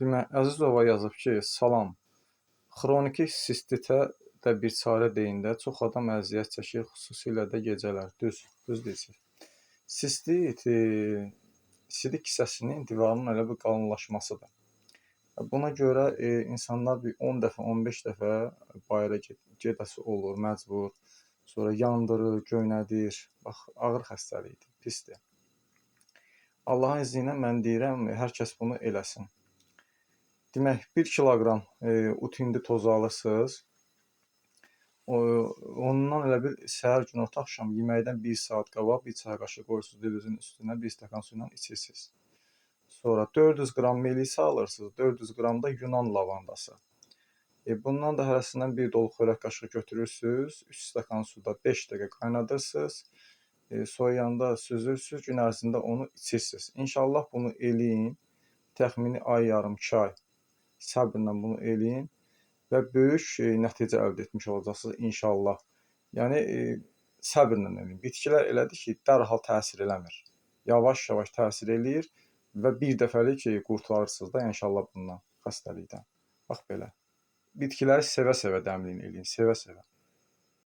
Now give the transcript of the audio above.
Əzizova yazıb ki, salam. Xroniki sistitə də bir çarə deyin də, çox adam əziyyət çəkir, xüsusilə də gecələr. Düz deyirsiz. Sistit sidik kisəsinin divarının elə bir qalınlaşmasıdır. Buna görə insanlar bir 10 dəfə, 15 dəfə bayıra gedəsi olur, məcbur. Sonra yandırır, göynədir. Bax, ağır xəstəlikdir, pisdir. Allahın izni ilə mən deyirəm, hər kəs bunu eləsin. Demək, 1 kiloqram utindi tozu alırsınız. Ondan elə bil səhər, günorta, axşam yeməkdən 1 saat qabaq 1 çay qaşığı qoyursunuz dilizin üstünə, 1 stəkan su ilə içirsiniz. Sonra 400 qram melisa alırsınız, 400 qram da Yunan lavandası. Bundan da hərəsindən 1 dolu xörək qaşığı götürürsünüz, 3 stəkan suda 5 dəqiqə qaynadırsınız. Soyuyanda süzürsünüz, gün ərzində onu içirsiniz. İnşallah bunu eləyin, təxmini ay yarım, 2 ay səbrlə bunu eləyin və böyük nəticə əldə etmiş olacaqsınız inşallah. Yəni səbrlə eləyin. Bitkilər elədir ki, dərhal təsir eləmir. Yavaş-yavaş təsir eləyir və bir dəfəlik qurtarırsınız da inşallah bundan, xəstəlikdən. Bax belə. Bitkiləri sevə-sevə dəmliyin eləyin, sevə-sevə.